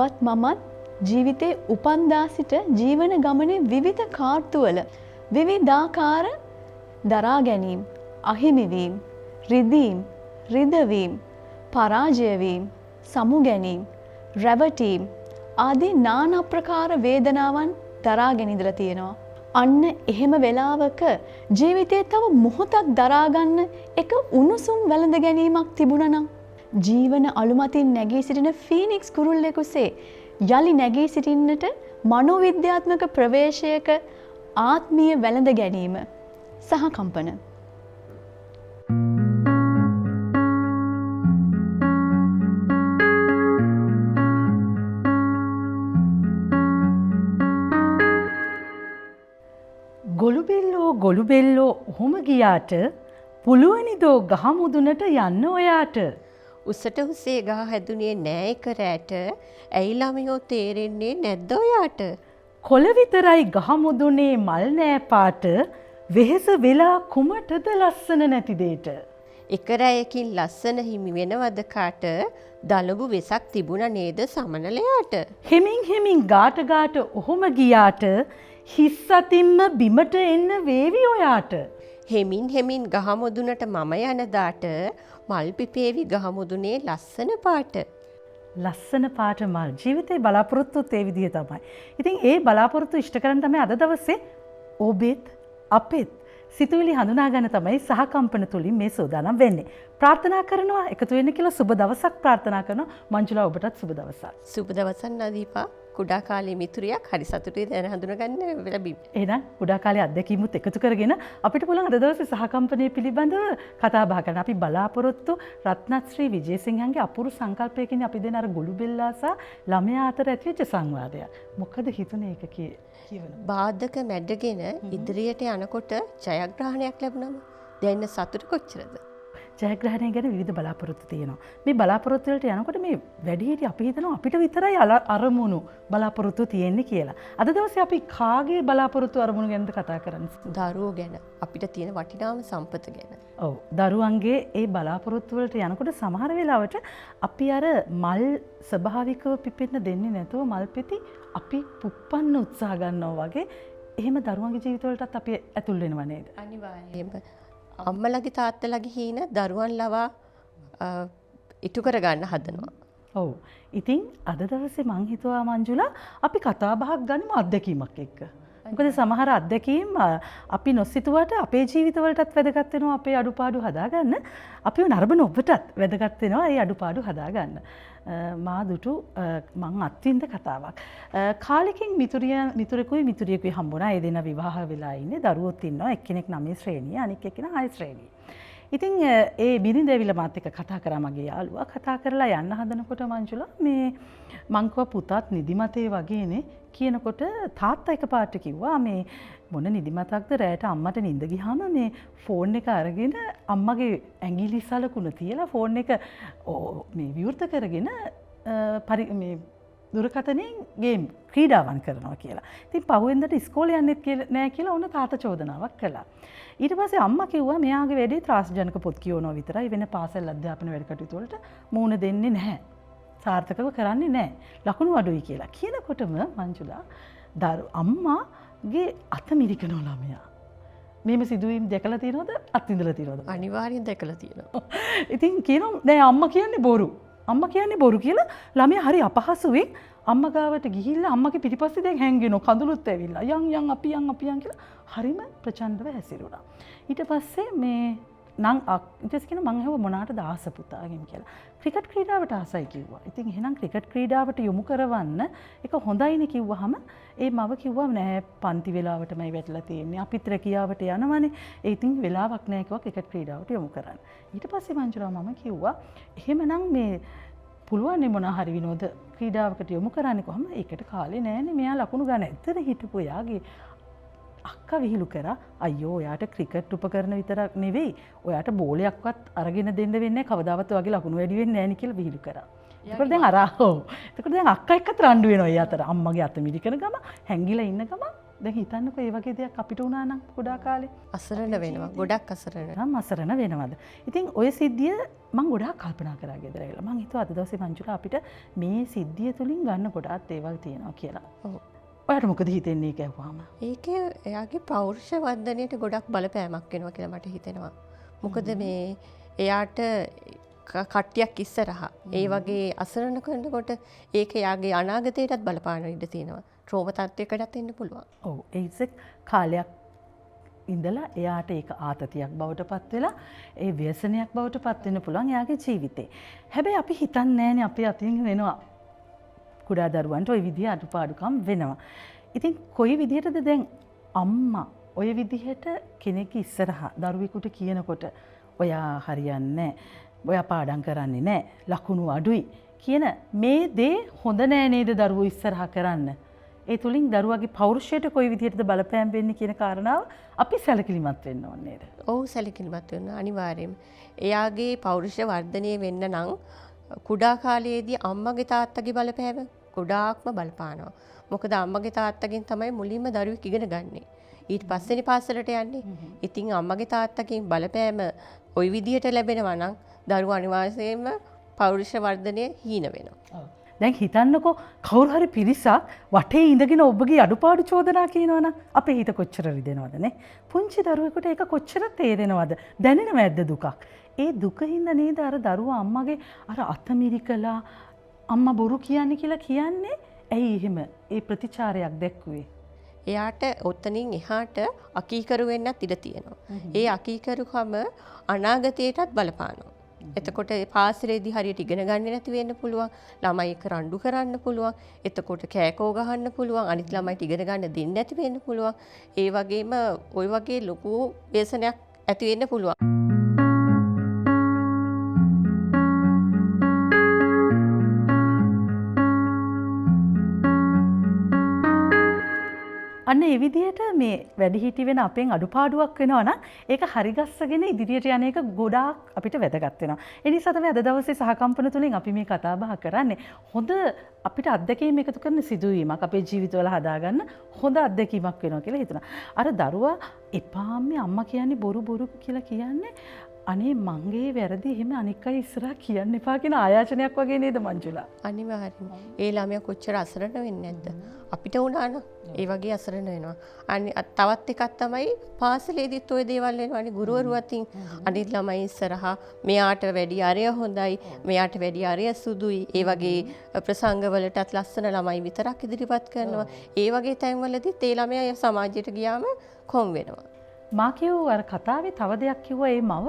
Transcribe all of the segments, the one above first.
ඔබත් මමත් ජීවිතේ උපන්දා සිට ජීවන ගමනේ විවිධ කාර්තුවල විවිධාකාර දරා ගැනීම, අහිමිවීම, රිදීම්, රිදවීම්, පරාජය වීම, සමු ගැනීම, රැවටීම් ආදී নানা ප්‍රකාර වේදනාවන් දරාගෙන ඉඳලා තියෙනවා. අන්න එහෙම වෙලාවක ජීවිතේ තව මොහොතක් දරා ගන්න එක උණුසුම් වැළඳ ගැනීමක් තිබුණා නම් ජීවන අලුමතින් නැගී සිටින ෆීනික්ස් කුරුල්ලෙකුසේ යලි නැගී සිටින්නට මනෝවිද්‍යාත්මක ප්‍රවේශයක ආත්මීය වැළඳ ගැනීම සහ කම්පන. ගොළුබෙල්ලෝ ඔහොම ගියාට පුළුවනිදෝ ගහ මුදුනට යන්න ඔයාට. උසට උසේ ගහ හැදුනේ නෑ එක රැට. ඇයි ළමයෝ තේරෙන්නේ නැද්ද ඔයාට? කොළ විතරයි ගහ මුදුනේ මල් නෑ පාට. වෙහෙස වෙලා කුමටද ලස්සන නැති දෙයට. එක රැයකින් ලස්සන හිමි වෙනවද කාට? දලබු වෙසක් තිබුණ නේද සමනලයාට? හෙමින් ගාට ඔහොම ගියාට හිස් අතින්ම බිමට එන්න වේවි ඔයාට. හෙමින් ගහමුදුනට මම යන දාට මල් පිපේවි ගහමුදුනේ ලස්සන පාට. ලස්සන පාට මල් ජීවිතේ බලාපොරොත්තුත් ඒ විදිහ තමයි. ඉතින් ඒ බලාපොරොත්තු ඉෂ්ට කරන් තමයි අද දවසේ ඔබෙත් අපෙත් සිතුවිලි හඳුනා ගන්න තමයි සහකම්පන තුලින් මේ සෝදානම් වෙන්නේ. ප්‍රාර්ථනා කරනවා එකතු වෙන්න කියලා සුබ දවසක් ප්‍රාර්ථනා කරනවා. මංජුලා ඔබටත් සුබ දවසක්. සුබ දවසක් නදීපා. කුඩා කාලේ මිතුරියක් හරි සතුටුයි දැන හඳුනගන්න ලැබි. එහෙනම් කුඩා කාලේ අත්දැකීමුත් එකතු කරගෙන අපිට පුළුවන් අද දවසේ සහකම්පනය පිළිබඳව කතා බහ කරන්න. අපි බලාපොරොත්තු රත්නශ්‍රී විජේසිංහන්ගේ අපූර්ව සංකල්පයකින් අපි දෙන අර ගොළුබෙල්ලා සහ ළමයා අතර ඇතිවෙච්ච සංවාදයක්. මොකද හිතුනේ ඒක කියවන. බාධක මැඩගෙන ඉදිරියට යනකොට ජයග්‍රහණයක් ලැබුණම දැන් සතුට කොච්චරද? ජයග්‍රහණය ගැන විවිධ බලාපොරොත්තු තියෙනවා. මේ බලාපොරොත්තු වලට යනකොට මේ වැඩිහිටි අපි හිතනවා අපිට විතරයි අරමුණු බලාපොරොත්තු තියෙන්නේ කියලා. අද දවසේ අපි කාගේ බලාපොරොත්තු අරමුණු ගැනද කතා කරන්නේ? දරුවෝ ගැන, අපිට තියෙන වටිනාම සම්පත ගැන. ඔව්, දරුවන්ගේ ඒ බලාපොරොත්තු වලට යනකොට සමහර වෙලාවට අපි අර මල් ස්වභාවිකව පිපෙන්න දෙන්නේ නැතුව මල් පෙති අපි පුප්පන්න උත්සාහ ගන්නවා වගේ එහෙම දරුවන්ගේ ජීවිතවලටත් අපි ඇතුල් වෙනවා නේද? අනිවාර්යයෙන්ම. අම්මලගේ තාත්තලගේ හීන දරුවන් ලවා ඉටු කරගන්න හදනවා. ඔව්. ඉතින් අද දවසේ මං හිතුවා මංජුලා අපි කතා බහක් ගනිමු අත්දැකීමක් එක්ක. මොකද සමහර අත්දැකීම් අපි නොසිතුවට අපේ ජීවිතවලටත් වැදගත් වෙනවා අපේ අඩුපාඩු හදාගන්න. අපිව නරඹන ඔබටත් වැදගත් වෙනවා මේ අඩුපාඩු හදාගන්න. මා දුටු මං අත්විඳ කතාවක්. කාලෙකින් මිතුරෙකුයි මිතුරියකුයි හම්බුණා. ඒ දෙන්නා විවාහ වෙලා ඉන්නේ. දරුවෝත් ඉන්නවා. එක්කෙනෙක් 9 ශ්‍රේණිය, අනික් එක්කෙනා 6 ශ්‍රේණිය. ඉතින් ඒ බිරිඳ ඇවිල්ලා මාත් එක්ක කතා කරා මගේ යාළුවා. කතා කරලා යන්න හදනකොට මංජුලා මේ මං කිව්වා පුතාත් නිදිමතේ වගේනේ කියනකොට තාත්තා එකපාරට කිව්වා මේ මොන නිදිමතක්ද රැයට අම්මට නිින්ද ගියාම මේ ෆෝන් එක අරගෙන අම්මගේ ඇඟිලි සලකුණ තියලා ෆෝන් එක මේ විවෘත කරගෙන මේ දුරකථනයෙන් ගේම් ක්‍රීඩාවන් කරනවා කියලා. ඉතින් පහුවෙන්දට ඉස්කෝලේ යන්නෙත් නෑ කියලා ඔන්න තාත්තා චෝදනාවක් කළා. ඊට පස්සේ අම්මා කිව්වා මෙයාගේ වැඩේ ත්‍රාසජනක පොත් කියවනවා විතරයි වෙන පාසල් අධ්‍යාපන වැඩ කටයුතු වලට මූණ දෙන්නේ නැහැ. සාර්ථකව කරන්නේ නැහැ. ලකුණු අඩුයි කියලා. කියනකොටම මංජුලා අම්මාගේ අත මිරිකනවා ළමයා. මේම සිදුවීම් දැකලා තියෙනවද? අත්විඳලා තියෙනවද? අනිවාර්යෙන් දැකලා තියෙනවා. ඉතින් කියනවා දැන් අම්මා කියන්නේ බොරු. අම්මා කියන්නේ බොරු කියලා ළමයා හරි අපහසුවෙන් අම්මා ගාවට ගිහිල්ලා අම්මගේ පිටිපස්සේ දැන් හැංගෙනවා කඳුළුත් ඇවිල්ලා යන් අපි යන් කියලා හරිම ප්‍රචණ්ඩව හැසිරුණා. ඊට පස්සේ මේ නං ඊටස් කියන මං ඇහුවා මොනකටද ආස පුතාගෙන් කියලා. ක්‍රිකට් ක්‍රීඩාවට ආසයි කිව්වා. ඉතින් එහෙනම් ක්‍රිකට් ක්‍රීඩාවට යොමු කරවන්න ඒක හොඳයිනේ කිව්වහම ඒ මව කිව්වා නෑ පන්ති වෙලාවටමයි වැටලා තියෙන්නේ. අපිත් රැකියාවට යනවනේ. ඒ ඉතින් වෙලාවක් නෑ කිව්වා ක්‍රිකට් ක්‍රීඩාවට යොමු කරන්න. ඊට පස්සේ මංජුලා මම කිව්වා එහෙමනම් මේ පුළුවන් මොන හරි විනෝද ක්‍රීඩාවකට යොමු කරන්නේ කොහොමද? ඒකට කාලේ නෑනේ. මෙයා ලකුණු ගන්න ඇත්තට හිටපු යාගේ අක්කා විහිළු කරා අයියෝ ඔයාට ක්‍රිකට් උපකරණ විතරක් නෙවෙයි ඔයාට බෝලයක්වත් අරගෙන දෙන්න වෙන්නේ කවදාවත් ඔයාගේ ලකුණු වැඩි වෙන්නේ නැහැ නේ කියලා විහිළු කරා. ඒකට දැන් එතකොට දැන් අක්කා එක්කත් රණ්ඩු වෙනවා ඒ අතර අම්මගේ අත මිරිකන ගම හැංගිලා ඉන්න ගම දැන් හිතන්නකෝ ඒ වගේ දෙයක් අපිට වුණා නම් කුඩා කාලේ අසරණ වෙනවා. ගොඩක් අසරණ. නම් අසරණ වෙනවද? ඉතින් ඔය සිද්ධිය මම ගොඩාක් කල්පනා කරා ගෙදර ඇවිල්ලා. මං හිතුවා අද දවසේ මංජුලා අපිට මේ සිද්ධිය තුලින් ගන්න ගොඩාක් දේවල් තියෙනවා කියලා. ඔව්. ඔයාට මොකද හිතෙන්නේ ඒක ඇහුවාම? ඒකේ එයාගේ පෞරුෂ වර්ධනයට ගොඩක් බලපෑමක් වෙනවා කියලා මට හිතෙනවා. මොකද මේ එයාට කට්ටියක් ඉස්සරහා ඒ වගේ අසරණ කරනකොට ඒක එයාගේ අනාගතයටත් බලපාන ඉඩ තියෙනවා. ට්‍රෝම තත්ත්වයකටත් එන්න පුළුවන්. ඔව් ඒසෙක් කාලයක් ඉඳලා එයාට ඒක ආතතියක් බවට පත් වෙලා ඒ ව්‍යසනයක් බවට පත් වෙන්න පුළුවන් එයාගේ ජීවිතේ. හැබැයි අපි හිතන්නේ නැහැනේ අපේ අතින් වෙනවා. කුඩා දරුවන්ට ওই විදිහ අඩුපාඩුකම් වෙනවා. ඉතින් කොයි විදිහටද දැන් අම්මා ඔය විදිහට කෙනෙක් ඉස්සරහා දරුවෙකුට කියනකොට ඔයා හරියන්නේ නැහැ. ඔයා පාඩම් කරන්නේ නැහැ. ලකුණු අඩුයි කියන මේ දේ හොඳ නෑ නේද දරුවෝ ඉස්සරහා කරන්න. ඒ තුලින් දරුවාගේ පෞරුෂයට කොයි විදිහටද බලපෑම් වෙන්නේ කියන කාරණාව අපි සැලකිලිමත් වෙන්න ඕනේ නේද? ඔව් සැලකිලිමත් වෙන්න අනිවාර්යයෙන්ම. එයාගේ පෞරුෂ වර්ධනය වෙන්න නම් කුඩා කාලයේදී අම්මගේ තාත්තගේ බලපෑම ගොඩාක්ම බලපානවා. මොකද අම්මගේ තාත්තගෙන් තමයි මුලින්ම දරුවෙක් ඉගෙන ගන්නෙ. ඊට පස්සේනේ පාසලට යන්නේ. ඉතින් අම්මගේ තාත්තගෙන් බලපෑම ওই විදිහට ලැබෙනවා නම් දරුවා අනිවාර්යයෙන්ම පෞරුෂ වර්ධනය හීන වෙනවා. දැන් හිතන්නකෝ කවුරු හරි පිරිසක් වටේ ඉඳගෙන ඔබගේ අඩුපාඩු චෝදනා කියනවනම් අපේ හිත කොච්චර රිදෙනවද නේ? පුංචි දරුවෙකුට ඒක කොච්චර තේරෙනවද? දැනෙනවද දුකක්? ඒ දුකින්ද නේද අර දරුවා අම්මගේ අර අතමිරිකලා අම්මා බොරු කියන්නේ කියලා කියන්නේ ඇයි එහෙම ඒ ප්‍රතිචාරයක් දැක්ුවේ? එයාට ඔතනින් එහාට අකීකරු වෙන්නත් ඉඩ තියෙනවා. ඒ අකීකරුකම අනාගතයටත් බලපානවා. එතකොට පාසලේදී හරියට ඉගෙන ගන්න නැති වෙන්න පුළුවන්. ළමයි එක රණ්ඩු කරන්න පුළුවන්. එතකොට කෑකෝ ගහන්න පුළුවන්. අනිත් ළමයිට ඉගෙන ගන්න දෙන්නේ නැති වෙන්න පුළුවන්. ඒ වගේම ওই වගේ ලොකු ව්‍යසනයක් ඇති වෙන්න පුළුවන්. අන්න ඒ විදිහට මේ වැඩිහිටි වෙන අපෙන් අඩුපාඩුවක් වෙනවා නම් ඒක හරිගස්සගෙන ඉදිරියට යන එක ගොඩාක් අපිට වැදගත් වෙනවා. ඒ නිසා තමයි අද දවසේ සහකම්පන තුලින් අපි මේ කතා බහ කරන්නේ. හොඳ අපිට අත්දැකීම් එකතු කරන සිදුවීමක් අපේ ජීවිතවල හදාගන්න හොඳ අත්දැකීමක් වෙනවා කියලා හිතනවා. අර දරුවා එපාම්මේ අම්මා කියන්නේ බොරු කියලා කියන්නේ අනේ මංගේ වැරදි එහෙම අනික් අය ඉස්සරහා කියන්න එපා කියන ආයාචනයක් වගේ නේද මංජුලා? අනිවාර්යයෙන්ම. ඒ ළමයා කොච්චර අසරණ වෙන්නේ නැද්ද? අපිට වුණා නම් ඒ වගේ අසරණ වෙනවා. තවත් එකක් තමයි පාසලේදීත් ওই දේවල් වෙනවානේ ගුරුවරු අතින් අනිත් ළමයි ඉස්සරහා මෙයාට වැඩි අරය හොඳයි, මෙයාට වැඩි අරය සුදුයි. ඒ වගේ ප්‍රසංගවලටත් ලස්සන ළමයි විතරක් ඉදිරිපත් කරනවා. ඒ වගේ තැන්වලදීත් ඒ ළමයා සමාජයට ගියාම කොම් වෙනවා. මා කියව අර කතාවේ තව දෙයක් කිව්වා ඒ මව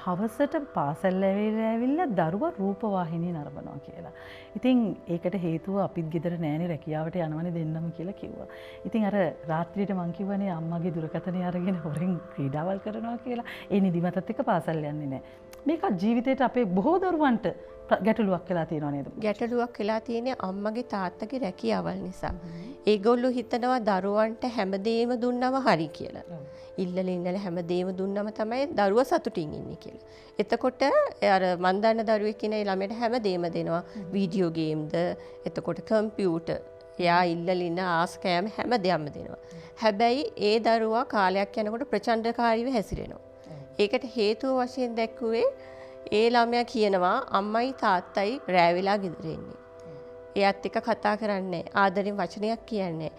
හවසට පාසල් ඇවිල්ලා දරුවා රූපවාහිනිය නරඹනවා කියලා. ඉතින් ඒකට හේතුව අපිත් ගෙදර නෑනේ රැකියාවට යනවනේ දෙන්නම කියලා කිව්වා. ඉතින් අර රාත්‍රියට මං කිව්වනේ අම්මගේ දුරකථනය අරගෙන හොරෙන් ක්‍රීඩාවල් කරනවා කියලා. ඒ නිදිමතත් එක්ක පාසල් යන්නේ නෑ. මේක ජීවිතේට අපේ බොහෝ දරුවන්ට ගැටලුවක් වෙලා තියෙනවා නේද? ගැටලුවක් වෙලා තියෙන්නේ අම්මගේ තාත්තගේ රැකියාවල් නිසා. ඒගොල්ලෝ හිතනවා දරුවන්ට හැමදේම දුන්නම හරි කියලා. ඉල්ලලා හැමදේම දුන්නම තමයි දරුවා සතුටින් ඉන්නේ කියලා. එතකොට අර මන් දන්න දරුවෙක් ඉන්න ළමයට හැමදේම දෙනවා. වීඩියෝ ගේම්ද, එතකොට කම්පියුටර්, එයා ඉල්ලලින ආස්කෑම හැමදේම දෙනවා. හැබැයි ඒ දරුවා කාලයක් යනකොට ප්‍රචණ්ඩකාරීව හැසිරෙනවා. ඒකට හේතුව වශයෙන් දැක්ුවේ ඒ ළමයා කියනවා අම්මයි තාත්තයි රෑ වෙලා ගෙදර එන්නේ. එයාත් එක්ක කතා කරන්නේ, ආදරෙන් වචනයක් කියන්නේ,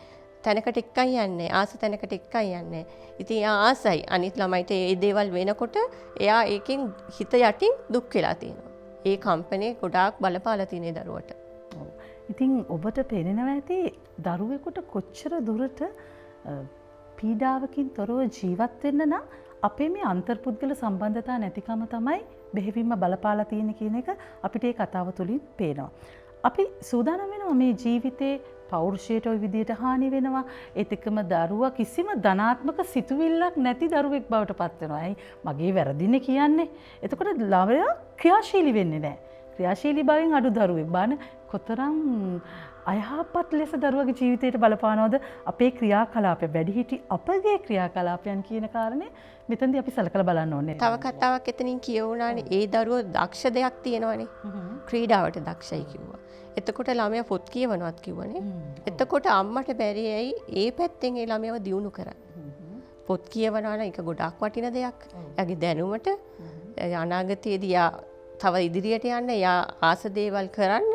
තැනකට එක්කයි යන්නේ, ආස තැනකට එක්කයි යන්නේ. ඉතින් එයා ආසයි අනිත් ළමයිට මේ දේවල් වෙනකොට එයා ඒකෙන් හිත යටින් දුක් වෙලා තියෙනවා. ඒ කම්පැනි ගොඩාක් බලපාලා තියෙන දරුවට. ඉතින් ඔබට පේනවා ඇති දරුවෙකුට කොච්චර දුරට පීඩාවකින් තොරව ජීවත් වෙන්න නම් අපේ මේ අන්තර්පුද්ගල සම්බන්ධතා නැතිකම තමයි බෙහෙවින්ම බලපාලා තියෙන කියන එක අපිට මේ කතාව තුලින් පේනවා. අපි සූදානම් වෙනවා මේ ජීවිතේ පෞරුෂයට ওই විදිහට හානි වෙනවා. ඒත් එක්කම දරුවා කිසිම ධනාත්මක සිතුවිල්ලක් නැති දරුවෙක් බවට පත් වෙනවා. ඇයි මගේ වැරදිනේ කියන්නේ. එතකොට ළමයා ක්‍රියාශීලී වෙන්නේ නැහැ. ක්‍රියාශීලී බවෙන් අඩු දරුවෙක්. බලන්න කොතරම් අයහපත් ලෙස දරුවගේ ජීවිතයට බලපානවද අපේ ක්‍රියාකලාපය වැඩිහිටි අපගේ ක්‍රියාකලාපයන් කියන කාරණේ මෙතනදී අපි සලකලා බලන්න ඕනේ. තව කතාවක් එතනින් කියවුණානේ ඒ දරුවෝ දක්ෂ දෙයක් තියෙනවානේ. ක්‍රීඩාවට දක්ෂයි කිව්වා. එතකොට ළමයා පොත් කියවනවත් කිව්වනේ. එතකොට අම්මට බැරි ඇයි ඒ පැත්තෙන් ඒ ළමයාව දියුණු කරන්න. පොත් කියවනවා නම් ඒක ගොඩක් වටින දෙයක්. එයාගේ දැනුමට අනාගතයේදී යා තව ඉදිරියට යන්න යා ආස දේවල් කරන්න.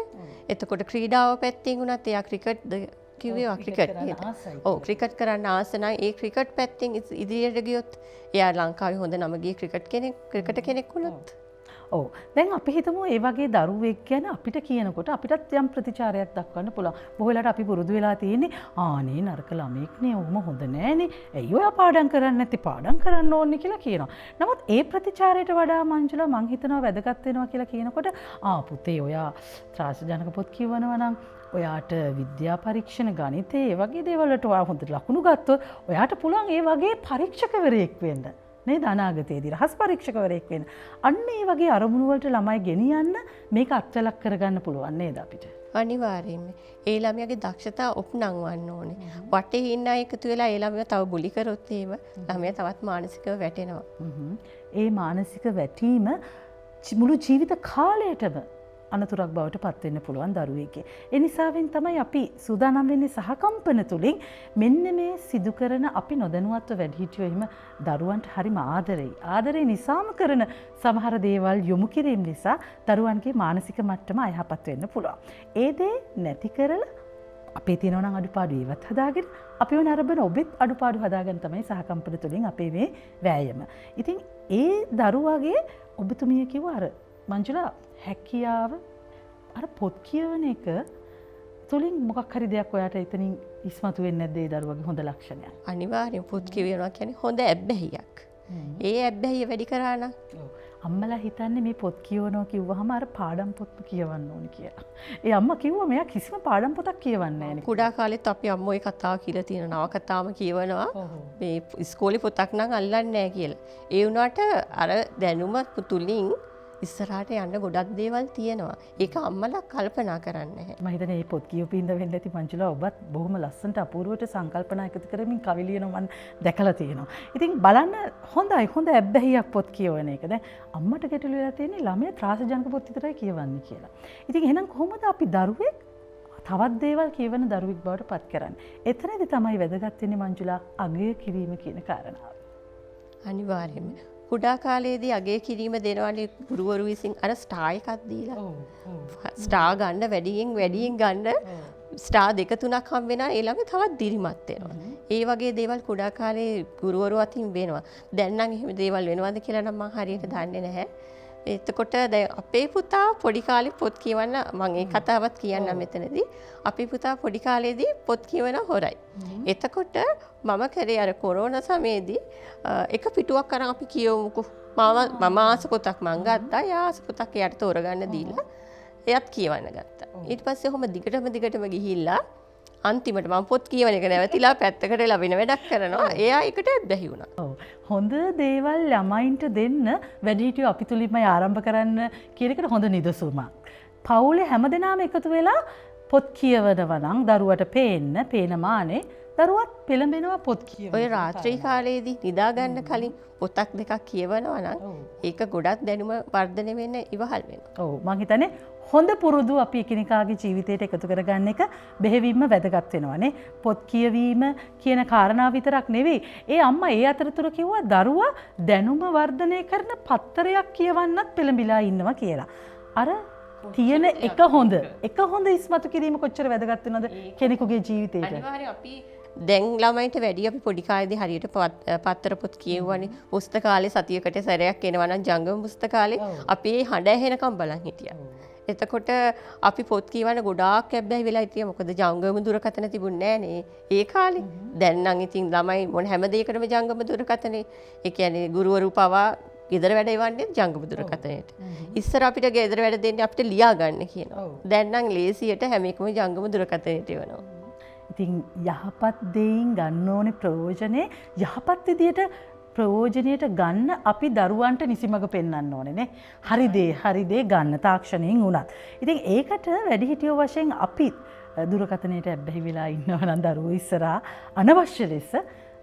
එතකොට ක්‍රීඩාව පැත්තෙන් වුණත් එයා ක්‍රිකට් කිව්වේ ක්‍රිකට් නේද? ඔව් ක්‍රිකට් කරන්න ආස නම් ඒ ක්‍රිකට් පැත්තෙන් ඉදිරියට ගියොත් එයා ලංකාවේ හොඳ නමගිය ක්‍රිකට් කෙනෙක් වුණොත්. ඔව් දැන් අපි හිතමු ඒ වගේ දරුවෙක් ගැන අපිට කියනකොට අපිටත් යම් ප්‍රතිචාරයක් දක්වන්න පුළුවන්. බොහෝ වෙලාවට අපි පුරුදු වෙලා තියෙන්නේ ආනේ නරක ළමෙක්නේ ඔහොම හොඳ නෑනේ. ඇයි ඔයා පාඩම් කරන්නේ නැති පාඩම් කරන්න ඕනේ කියලා කියනවා. නමුත් ඒ ප්‍රතිචාරයට වඩා මංජුලා මං හිතනවා වැදගත් වෙනවා කියලා කියනකොට පුතේ ඔයා ත්‍රාසජනක පොත් කියවනවා නම් ඔයාට විද්‍යා පරීක්ෂණ ගණිතේ ඒ වගේ දේවල් වලට ඔයා හොඳට ලකුණු ගත්තොත් ඔයාට පුළුවන් ඒ වගේ පරීක්ෂකවරයෙක් වෙන්න. නේද අනාගතයේදී රහස් පරීක්ෂකවරයෙක් වෙන්න. අන්න ඒ වගේ අරමුණු වලට ළමයි ගෙනියන්න මේක අත්ලක් කරගන්න පුළුවන් නේද අපිට? අනිවාර්යයෙන්ම. ඒ ළමයාගේ දක්ෂතා ඔප්නංවන්න ඕනේ. වටේ ඉන්න අය එකතු වෙලා ඒ ළමයා තව බුලි කරොත් එහෙම ළමයා තවත් මානසිකව වැටෙනවා. ඒ මානසික වැටීම මුළු ජීවිත කාලයටම අනතුරක් බවට පත් වෙන්න පුළුවන් දරුවෙක්ගේ. ඒ නිසාවෙන් තමයි අපි සූදානම් වෙන්නේ සහකම්පන තුලින් මෙන්න මේ සිදු කරන අපි නොදැනුවත්ව වැඩිහිටියෝ එහෙම දරුවන්ට හරිම ආදරෙයි. ආදරේ නිසාම කරන සමහර දේවල් යොමු කිරීම නිසා දරුවන්ගේ මානසික මට්ටම අයහපත් වෙන්න පුළුවන්. ඒ දේ නැති කරලා අපේ තියෙනවා නම් අඩුපාඩු ඒවත් හදාගෙන අපිව නරඹන ඔබෙත් අඩුපාඩු හදාගන්න තමයි සහකම්පන තුලින් අපේ මේ වෑයම. ඉතින් ඒ දරුවාගේ ඔබතුමිය කිව්ව අර මංජුලා හැකියාව අර පොත් කියවන එක තුළින් මොකක් හරි දෙයක් ඔයාට එතනින් ඉස්මතු වෙන්නේ නැද්ද ඒ දරුවගේ හොඳ ලක්ෂණයක්? අනිවාර්යෙන් පොත් කියවනවා කියන්නේ හොඳ ඇබ්බැහියක්. ඒ ඇබ්බැහිය වැඩි කරා නම් අම්මලා හිතන්නේ මේ පොත් කියවනවා කිව්වහම අර පාඩම් පොත් කියවන්න ඕනේ කියලා. ඒ අම්මා කිව්වා මෙයා කිසිම පාඩම් පොතක් කියවන්නේ නැහැ නේ. කුඩා කාලෙත් අපි අම්මෝ ඒ කතාව කියලා තියෙන නවකතාවම කියවනවා. මේ ඉස්කෝලේ පොතක් නම් අල්ලන්නේ නැහැ කියලා. ඒ වුණාට අර දැනුම තුලින් ඉස්සරහට යන්න ගොඩක් දේවල් තියෙනවා. ඒක අම්මලා කල්පනා කරන්නේ නැහැ. මම හිතන්නේ මේ පොත් කියවපින්ද වෙන්න ඇති මංජුලා ඔබත් බොහොම ලස්සනට අපූර්වට සංකල්පනා එකතු කරමින් කවි ලියනවා මම දැකලා තියෙනවා. ඉතින් බලන්න හොඳයි හොඳ ඇබ්බැහියක් පොත් කියවන එක. දැන් අම්මට ගැටලු වෙලා තියෙන්නේ ළමයා ත්‍රාසජනක පොත් විතරයි කියවන්නේ කියලා. ඉතින් එහෙනම් කොහොමද අපි දරුවෙක් තවත් දේවල් කියවන දරුවෙක් බවට පත් කරන්නේ? එතනදී තමයි වැදගත් වෙන්නේ මංජුලා අගය කිරීම කියන කාරණාව. අනිවාර්යයෙන්ම කුඩා කාලයේදී අගය කිරීම දෙනවනේ ගුරුවරු විසින් අර ස්ටාර් එකක් දීලා. ස්ටාර් ගන්න වැඩියෙන් ගන්න ස්ටාර් 2-3ක් හම් වෙනා ඒ ළඟ තවත් දිරිමත් වෙනවා. ඒ වගේ දේවල් කුඩා කාලේ ගුරුවරු අතින් වෙනවා. දැන් නම් එහෙම දේවල් වෙනවද කියලා නම් මම හරියට දන්නේ නැහැ. එතකොට දැන් අපේ පුතා පොඩි කාලේ පොත් කියවන්න මම ඒ කතාවත් කියන්නම් මෙතනදී. අපේ පුතා පොඩි කාලේදී පොත් කියවන හොරයි. එතකොට මම කරේ අර කොරෝනා සමයේදී එක පිටුවක් අරන් අපි කියවමුකෝ. මම ආස පොතක් මං ගත්තා. යා ආස පොතක් එයාට තෝරගන්න දීලා එයත් කියවන්න ගත්තා. ඊට පස්සේ ඔහොම දිගටම ගිහිල්ලා අන්තිමට මම පොත් කියවන එක නැවතිලා පැත්තකට වෙලා වෙන වැඩක් කරනවා. එයා එකට බැහි වුණා. ඔව්. හොඳ දේවල් ළමයින්ට දෙන්න වැඩිහිටියෝ අපි තුලින්ම ආරම්භ කරන්න කියන එකට හොඳ නිදසුමක්. පවුලේ හැමදෙනාම එකතු වෙලා පොත් කියවනවා නම් දරුවට පේන මානේ දරුවත් පෙළඹෙනවා පොත් කියවන්න. ඔය රාත්‍රී කාලයේදී නිදා ගන්න කලින් පොතක් දෙකක් කියවනවා නම් ඒක ගොඩක් දැනුම වර්ධනය වෙන්න ඉවහල් වෙනවා. ඔව් මං හිතන්නේ හොඳ පුරුදු අපි එකිනෙකාගේ ජීවිතයට එකතු කරගන්න එක බෙහෙවින්ම වැදගත් වෙනවානේ. පොත් කියවීම කියන කාරණාව විතරක් නෙවෙයි. ඒ අම්මා ඒ අතරතුර කිව්වා දරුවා දැනුම වර්ධනය කරන පත්තරයක් කියවන්නත් පෙළඹිලා ඉන්නවා කියලා. අර තියෙන එක හොඳ ඉස්මතු කිරීම කොච්චර වැදගත් වෙනවද කෙනෙකුගේ ජීවිතේට? අනිවාර්යයෙන් අපි දැන් ළමයින්ට වැඩි අපි පොඩි කාලේදී හරියට පත්තර පොත් කියවුවානේ. පුස්තකාලේ සතියකට සැරයක් එනවා නම් ජංගම පුස්තකාලේ අපි හඬ ඇහෙනකම් බලන් හිටියා. එතකොට අපි පොත් කියවන්න ගොඩාක් ඇබ්බැහි වෙලා හිටියා. මොකද ජංගම දුරකථන තිබුණේ නෑනේ ඒ කාලේ. දැන් නම් ඉතින් ළමයි මොන හැම දෙයකටම ජංගම දුරකථනේ. ඒ කියන්නේ ගුරුවරු පවා ගෙදර වැඩ එවන්නේ ජංගම දුරකථනයට. ඉස්සර අපිට ගෙදර වැඩ දෙන්නේ අපිට ලියා ගන්න කියනවා. දැන් නම් ලේසියට හැම එකම ජංගම දුරකථනයට එවනවා. ඉතින් යහපත් දෙයින් ගන්න ඕනේ ප්‍රයෝජනේ යහපත් විදියට ප්‍රයෝජනයට ගන්න අපි දරුවන්ට නිසිමඟ පෙන්වන්න ඕනේ නේ. හරි දේ ගන්න තාක්ෂණයෙන් උනත්. ඉතින් ඒකට වැඩිහිටියෝ වශයෙන් අපි දුරකථනයට ඇබ්බැහි වෙලා ඉන්නවා නම් දරුවෝ ඉස්සරහා අනවශ්‍ය ලෙස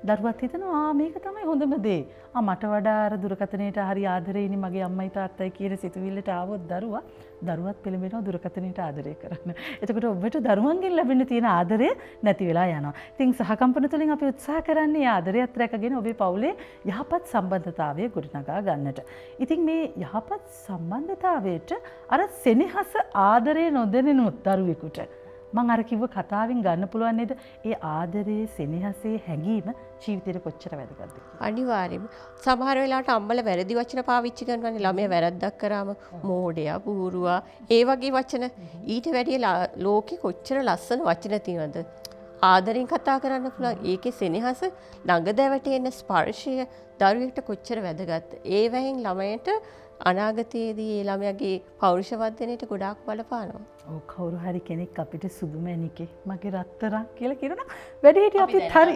දරුවත් හිතනවා මේක තමයි හොඳම දේ. මට වඩා අර දුරකථනයට හරි ආදරේනි මගේ අම්මයි තාත්තයි කියන සිතුවිල්ලට ආවොත් දරුවත් පෙළඹෙනවා දුරකථනයට ආදරය කරන්න. එතකොට ඔබට දරුවන්ගෙන් ලැබෙන්න තියෙන ආදරය නැති වෙලා යනවා. ඉතින් සහකම්පන තුළින් අපි උත්සාහ කරන්නේ ආදරයත් රැකගෙන ඔබේ පවුලේ යහපත් සම්බන්ධතාවය ගොඩනගා ගන්නට. ඉතින් මේ යහපත් සම්බන්ධතාවයට අර සෙනෙහස ආදරය නොදැනෙනුත් දරුවෙකුට මං අර කිව්ව කතාවෙන් ගන්න පුළුවන් නේද? ඒ ආදරයේ සෙනෙහසේ හැඟීම ජීවිතේට කොච්චර වැදගත්ද? අනිවාර්යයෙන්ම. සමහර වෙලාවට අම්මලා වැරදි වචන පාවිච්චි කරනවානේ. ළමයා වැරද්දක් කරාම මෝඩයා, බූරුවා, ඒ වගේ වචන. ඊට වැඩිය ලෝකේ කොච්චර ලස්සන වචන තියෙනවද? ආදරෙන් කතා කරන්න පුළුවන්. ඒකේ සෙනෙහස, ළඟ දැවටෙන ස්පර්ශය දරුවෙක්ට කොච්චර වැදගත්ද? ඒ වයින් ළමයට අනාගතයේදී ඒ ළමයාගේ පෞරුෂවර්ධනයට ගොඩාක් බලපානවා. ඔව් කවුරු හරි කෙනෙක් අපිට සුදු මැණිකේ මගේ රත්තරන් කියලා කියනවා වැඩිහිටිය අපිත් හරි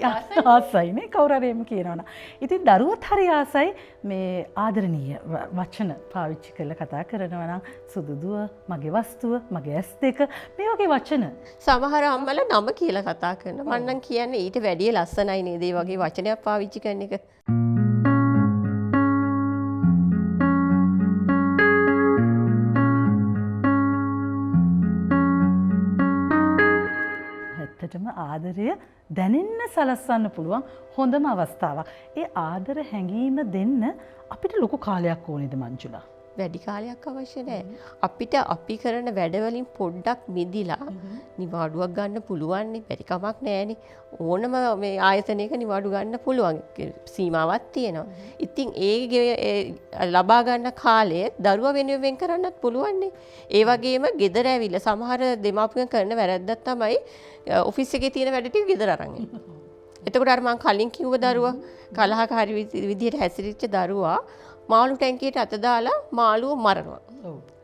ආසයි නේ කවුරු හරි එහෙම කියනවනම්. ඉතින් දරුවොත් හරි ආසයි මේ ආදරණීය වචන පාවිච්චි කරලා කතා කරනවා නම් සුදු දුව, මගේ වස්තුව, මගේ ඇස් දෙක මේ වගේ වචන. සමහර අම්මලා නම කියලා කතා කරනවා. මම නම් කියන්නේ ඊට වැඩිය ලස්සනයි නේද මේ වගේ වචනයක් පාවිච්චි කරන එක. ආදරය දැනෙන්න සලස්වන්න පුළුවන් හොඳම අවස්ථාවක්. ඒ ආදර හැඟීම දෙන්න අපිට ලොකු කාලයක් ඕනේද මංජුලා? වැඩි කාලයක් අවශ්‍ය නැහැ. අපිට අපි කරන වැඩවලින් පොඩ්ඩක් මිදිලා නිවාඩුවක් ගන්න පුළුවන් නේ. බැරි කමක් නැහැනේ. ඕනම මේ ආයතනයක නිවාඩු ගන්න පුළුවන්. සීමාවක් තියෙනවා. ඉතින් ඒ ලබා ගන්න කාලය දරුවා වෙනුවෙන් වෙන් කරන්නත් පුළුවන් නේ. ඒ වගේම ගෙදර ඇවිල්ලා සමහර දෙමාපියන් කරන වැරද්දක් තමයි ඔෆිස් එකේ තියෙන වැඩ ටික ගෙදර අරන් එන්න. එතකොට අර මං කලින් කිව්ව දරුවා කලහකාරී විදිහට හැසිරිච්ච දරුවා මාළු ටැංකියට අත දාලා මාළුව මරනවා.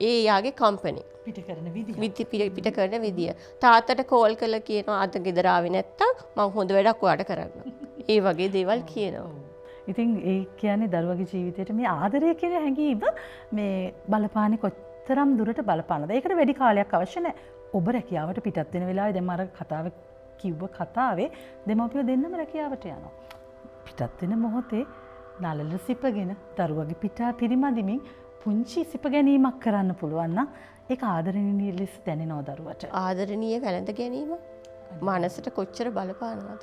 ඒ යාගේ කම්පැනි. පිට කරන විදිය. පිට කරන විදිය. තාත්තට කෝල් කරලා කියනවා අද ගෙදර ආවේ නැත්තම් මං හොඳ වැඩක් ඔයාට කරන්න. ඒ වගේ දේවල් කියනවා. ඉතින් ඒ කියන්නේ දරුවගේ ජීවිතේට මේ ආදරය කියන හැඟීම මේ බලපාන්නේ කොතරම් දුරට බලපානද? ඒකට වැඩි කාලයක් අවශ්‍ය නැහැ. ඔබ රැකියාවට පිටත් වෙන වෙලාවේ දැන් මම කතාව කිව්ව කතාවේ දෙමව්පියෝ දෙන්නම රැකියාවට යනවා. පිටත් වෙන මොහොතේ නළල සිපගෙන දරුවගේ පිටා පිරිමදිමින් පුංචි සිප ගැනීමක් කරන්න පුළුවන් නම් ඒක ආදරණීය ලෙස දැනෙනවා දරුවට. ආදරණීය වැළඳ ගැනීම මනසට කොච්චර බලපානවද?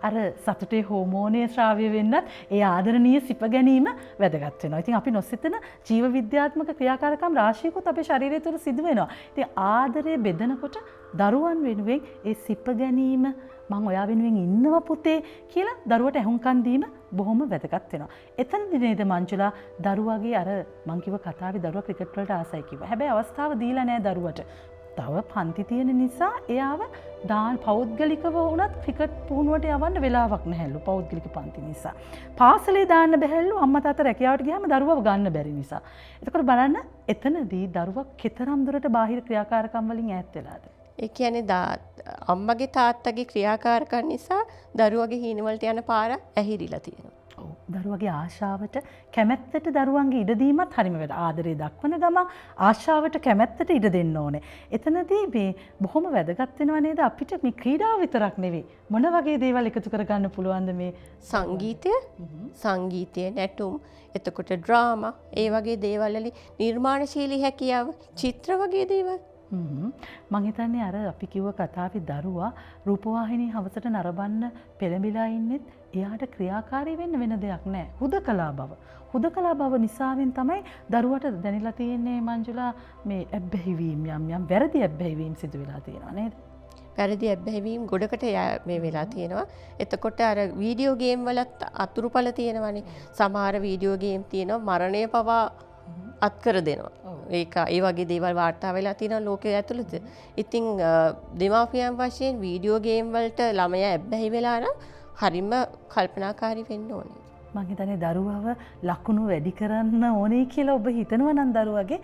අර සතුටේ හෝමෝනය ශ්‍රාව්‍ය වෙන්නත් ඒ ආදරණීය සිප ගැනීම වැදගත් වෙනවා. ඉතින් අපි නොසිතන ජීව විද්‍යාත්මක ක්‍රියාකාරකම් රාශියකුත් අපේ ශරීරය තුළ සිදු වෙනවා. ඉතින් ආදරය බෙදනකොට දරුවන් වෙනුවෙන් ඒ සිප ගැනීම මං ඔයා වෙනුවෙන් ඉන්නවා පුතේ කියලා දරුවට ඇහුම්කන් දීම බොහොම වැදගත් වෙනවා. එතනදී නේද මංජුලා දරුවාගේ අර මං කිව්ව කතාවේ දරුවා ක්‍රිකට් වලට ආසයි කිව්වා. හැබැයි අවස්ථාව දීලා නැහැ දරුවට. තව පන්ති තියෙන නිසා එයාව පෞද්ගලිකව වුණත් ක්‍රිකට් පුහුණුවට යවන්න වෙලාවක් නැහැලු පෞද්ගලික පන්ති නිසා. පාසලේ දාන්න බැහැලු අම්මා තාත්තා රැකියාවට ගියාම දරුවව ගන්න බැරි නිසා. එතකොට බලන්න එතනදී දරුවා කෙතරම් දුරට බාහිර ක්‍රියාකාරකම් වලින් ඈත් වෙලාද? ඒ කියන්නේ අම්මගේ තාත්තගේ ක්‍රියාකාරකම් නිසා දරුවගේ හීනවලට යන පාර ඇහිරිලා තියෙනවා. දරුවගේ ආශාවට කැමැත්තට දරුවන්ගේ ඉඩ දීමත් හරිම වැදගත්. ආදරේ දක්වන ගම ආශාවට කැමැත්තට ඉඩ දෙන්න ඕනේ. එතනදී මේ බොහොම වැදගත් වෙනවා නේද අපිට මේ ක්‍රීඩාව විතරක් නෙවෙයි මොන වගේ දේවල් එකතු කරගන්න පුළුවන්ද මේ සංගීතය නැටුම් එතකොට ඩ්‍රාමා ඒ වගේ දේවල් වලින් නිර්මාණශීලී හැකියාව චිත්‍ර වගේ දේවල් මං හිතන්නේ අර අපි කිව්ව කතාවේ දරුවා රූපවාහිනී හවසට නරඹන්න පෙළඹිලා ඉන්නෙත් එයාට ක්‍රියාකාරී වෙන්න වෙන දෙයක් නැහැ. හුදකලා බව. හුදකලා බව නිසාවෙන් තමයි දරුවට දැනෙලා තියෙන්නේ මංජුලා මේ ඇබ්බැහිවීම යම් වැරදි ඇබ්බැහිවීම සිදු වෙලා තියෙනවා නේද? වැරදි ඇබ්බැහිවීම ගොඩකට මේ වෙලා තියෙනවා. එතකොට අර වීඩියෝ ගේම් වලත් අතුරුඵල තියෙනවානේ. සමහර වීඩියෝ ගේම් තියෙනවා මරණය පවා අත්කර දෙනවා. ඒ වගේ දේවල් වාර්තා වෙලා තියෙනවා ලෝකයේ ඇතුළත. ඉතින් දෙමාපියන් වශයෙන් වීඩියෝ ගේම් වලට ළමයා ඇබ්බැහි වෙලා නම් හරිම කල්පනාකාරී වෙන්න ඕනේ. මං හිතන්නේ දරුවව ලකුණු වැඩි කරන්න ඕනේ කියලා ඔබ හිතනවා නම් දරුවගේ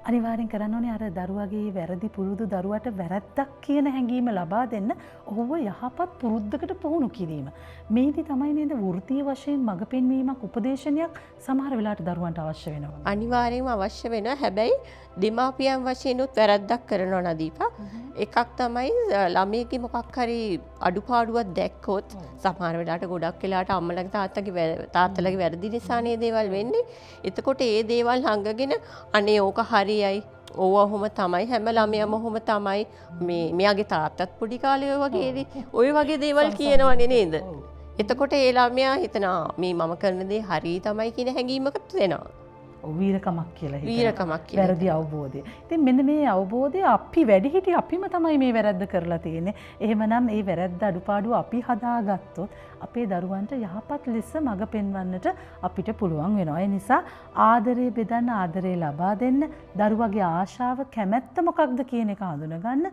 අනිවාර්යෙන් කරන්න ඕනේ අර දරුවගේ වැරදි පුරුදු දරුවට වැරද්දක් කියන හැඟීම ලබා දෙන්න ඔහුව යහපත් පුරුද්දකට පුහුණු කිරීම. මේදී තමයි නේද වෘත්තීය වශයෙන් මඟ පෙන්වීමක් උපදේශනයක් සමහර වෙලාවට දරුවන්ට අවශ්‍ය වෙනවා. අනිවාර්යයෙන්ම අවශ්‍ය වෙනවා. හැබැයි දෙමාපියන් වශයෙන් උත් වැරද්දක් කරනවා නදීපා. එකක් තමයි ළමයේගේ මොකක් හරි අඩුපාඩුවක් දැක්කොත් සමහර වෙලාවට ගොඩක් වෙලාවට අම්මලගේ තාත්තලගේ වැරදි නිසානේ දේවල් වෙන්නේ. එතකොට ඒ දේවල් හංගගෙන අනේ ඕක හරියයි. ඕව ඔහොම තමයි හැම ළමයම ඔහොම තමයි. මෙයාගේ තාත්තත් පොඩි කාලේ වගේනේ. ওই වගේ දේවල් කියනවනේ නේද? එතකොට ඒ ළමයා හිතනවා මේ මම කරන දේ හරි තමයි කියන හැඟීමකට එනවා. වීරකමක් කියලා හිතනවා. වීරකමක් කියලා. වැරදි අවබෝධය. ඉතින් මෙන්න මේ අවබෝධය අපි වැඩිහිටි අපිම තමයි මේ වැරද්ද කරලා තියෙන්නේ. එහෙමනම් මේ වැරද්ද අඩුපාඩු අපි හදාගත්තොත් අපේ දරුවන්ට යහපත් ලෙස මඟ පෙන්වන්නට අපිට පුළුවන් වෙනවා. ඒ නිසා ආදරය බෙදන්න, ආදරය ලබා දෙන්න, දරුවගේ ආශාව කැමැත්ත මොකක්ද කියන එක හඳුනගන්න,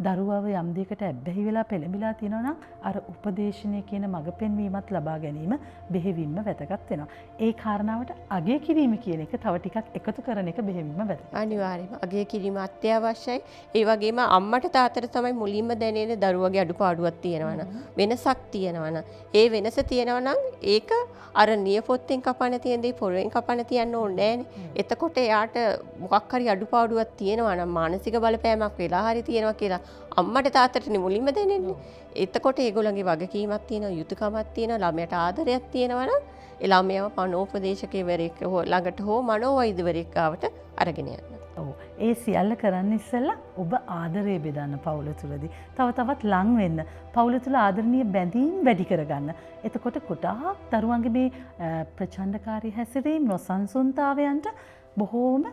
දරුවව යම් දෙයකට ඇබ්බැහි වෙලා පෙළඹිලා තියෙනවා නම් අර උපදේශනය කියන මඟ පෙන්වීමත් ලබා ගැනීම බෙහෙවින්ම වැදගත් වෙනවා. ඒ කාරණාවට අගය කිරීම කියන එක තව ටිකක් එකතු කරන එක බෙහෙවින්ම වැදගත්. අනිවාර්යයෙන්ම අගය කිරීම අත්‍යවශ්‍යයි. ඒ වගේම අම්මට තාත්තට තමයි මුලින්ම දැනෙන්නේ දරුවගේ අඩුපාඩුවක් තියෙනවා නම්, වෙනසක් තියෙනවා නම්. ඒ වෙනස තියෙනවා නම් ඒක අර නියපොත්තෙන් කපන තියෙන දේ පොරෙන් කපන තියන්න ඕනේ නෑනේ. එතකොට එයාට මොකක් හරි අඩුපාඩුවක් තියෙනවා නම් මානසික බලපෑමක් වෙලා හරි තියෙනවා කියලා අම්මට තාත්තටනේ මුලින්ම දැනෙන්නේ. එතකොට ඒගොල්ලන්ගේ වගකීමක් තියෙනවා, යුතුයකමක් තියෙනවා, ළමයට ආදරයක් තියෙනවා නම් ඒ ළමයව මනෝපදේශකයෙක් ළඟට හෝ මනෝවෛද්‍යවරයෙක් ගාවට අරගෙන යන්න. ඔව්. ඒ සියල්ල කරන්න ඉස්සෙල්ලා ඔබ ආදරය බෙදන්න පවුල තුලදී. තව තවත් ලං වෙන්න. පවුල තුල ආදරණීය බැඳීම් වැඩි කරගන්න. එතකොට ගොඩාක් දරුවන්ගේ මේ ප්‍රචණ්ඩකාරී හැසිරීම් නොසන්සුන්තාවයන්ට බොහෝම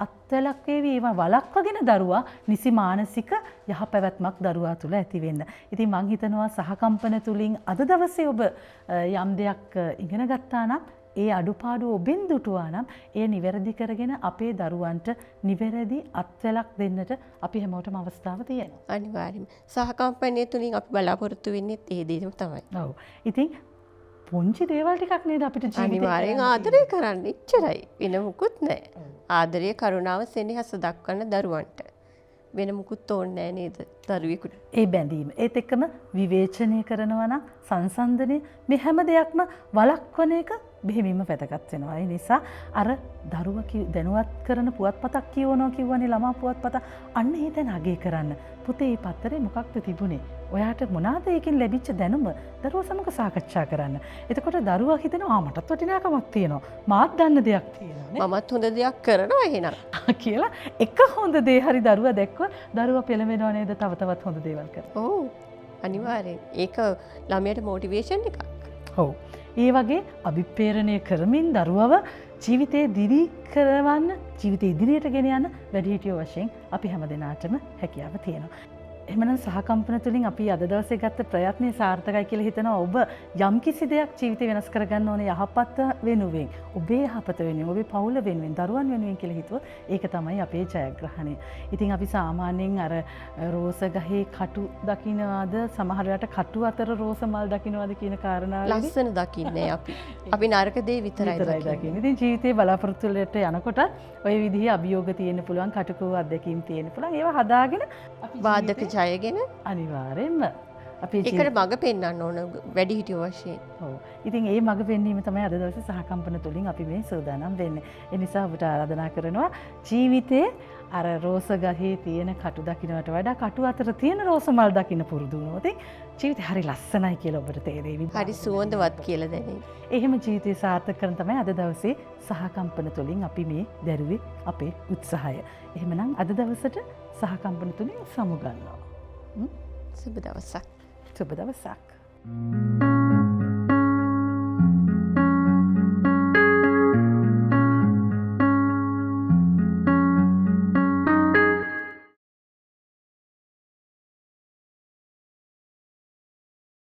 අත්වලක් වේවි. ඒවා වළක්වගෙන දරුවා නිසි මානසික යහපැවැත්මක් දරුවා තුළ ඇති වෙන්න. ඉතින් මං හිතනවා සහකම්පන තුලින් අද දවසේ ඔබ යම් දෙයක් ඉගෙන ගත්තා නම් ඒ අඩුපාඩු ඔබෙන් දුටුවා නම් ඒ නිවැරදි කරගෙන අපේ දරුවන්ට නිවැරදි අත්වැලක් දෙන්නට අපි හැමෝටම අවස්ථාව තියෙනවා. අනිවාර්යයෙන්ම සහකම්පනය තුලින් අපි බලාපොරොත්තු වෙන්නේ ඒ දේම තමයි. ඔව්. ඉතින් පුංචි දේවල් ටිකක් නේද අපිට ජීවිතේ අනිවාර්යෙන් ආදරය කරන්න ඉච්චරයි. වෙන මුකුත් නැහැ. ආදරය, කරුණාව, සෙනෙහස දක්වන්න දරුවන්ට. වෙන මුකුත් ඕනේ නැහැ නේද දරුවෙකුට. ඒ බැඳීම. ඒත් එක්කම විවේචනය කරනවා නම් සංසන්දනය මේ හැම දෙයක්ම වළක්වන එක බෙහෙවින්ම වැදගත් වෙනවා. ඒ නිසා අර දරුවා දැනුවත් කරන පුවත්පතක් කියවනවා කිව්වනේ ළමා පුවත්පත. අන්න ඒ දැන් අගය කරන්න. පුතේ මේ පත්තරේ මොකක්ද තිබුණේ? ඔයාට මොනවාද ඒකෙන් ලැබිච්ච දැනුම? දරුවා සමග සාකච්ඡා කරන්න. එතකොට දරුවා හිතනවා මටත් වටිනාකමක් තියෙනවා. මාත් දන්න දෙයක් තියෙනවා. මමත් හොඳ දෙයක් කරනවා එහෙනම් කියලා එක හොඳ දේ හරි දරුවා දැක්කොත් දරුවා පෙළඹෙනව නේද තව තවත් හොඳ දේවල් කරන්න. ඔව්. අනිවාර්යෙන්. ඒක ළමයට මොටිවේෂන් එකක්. ඔව්. ඒ වගේ අභිප්‍රේරණය කරමින් දරුවව ජීවිතේ දිවි කරවන්න, ජීවිතේ ඉදිරියට ගෙන යන්න වැඩිහිටියෝ වශයෙන් අපි හැමදෙනාටම හැකියාව තියෙනවා. එහෙමනම් සහකම්පන තුලින් අපි අද දවසේ ගත්ත ප්‍රයත්නය සාර්ථකයි කියලා හිතනවා. ඔබ යම් කිසි දෙයක් ජීවිතේ වෙනස් කරගන්න ඕනේ යහපත වෙනුවෙන්, ඔබේ යහපත වෙනුවෙන්, ඔබේ පවුල වෙනුවෙන්, දරුවන් වෙනුවෙන් කියලා හිතුවොත් ඒක තමයි අපේ ජයග්‍රහණය. ඉතින් අපි සාමාන්‍යයෙන් අර රෝස ගහේ කටු දකින්නවාද, සමහර වෙලාවට කටු අතර රෝස මල් දකින්නවාද කියන කාරණාවලදී ලස්සන දකින්නේ අපි. අපි නරක දේ විතරයි දකින්නේ. ඉතින් ජීවිතේ බලාපොරොත්තු වලට යනකොට ওই විදිහේ අභියෝග තියෙන්න පුළුවන්, කටුකෝ අත්දැකීම් තියෙන්න පුළුවන්. ඒවා හදාගෙන බාධක ජයගෙන අනිවාර්යෙන්ම අපි ඒකට මඟ පෙන්වන්න ඕන වැඩිහිටියෝ වශයෙන්. ඔව්. ඉතින් ඒ මඟ පෙන්වීම තමයි අද දවසේ සහකම්පන තුලින් අපි මේ සූදානම් වෙන්නේ. ඒ නිසා ඔබට ආරාධනා කරනවා ජීවිතේ අර රෝස ගහේ තියෙන කටු දකින්නට වඩා කටු අතර තියෙන රෝස මල් දකින්න පුරුදු වුණොත් ජීවිතේ හරි ලස්සනයි කියලා ඔබට තේරෙවි. හරි සුවඳවත් කියලා දැනෙයි. එහෙම ජීවිතේ සාර්ථක කරන තමයි අද දවසේ සහකම්පන තුලින් අපි මේ දැරුවේ අපේ උත්සාහය. එහෙමනම් අද දවසට සහකම්පන තුලින් සමුගන්නවා. සුබ දවසක්. සුබ දවසක්.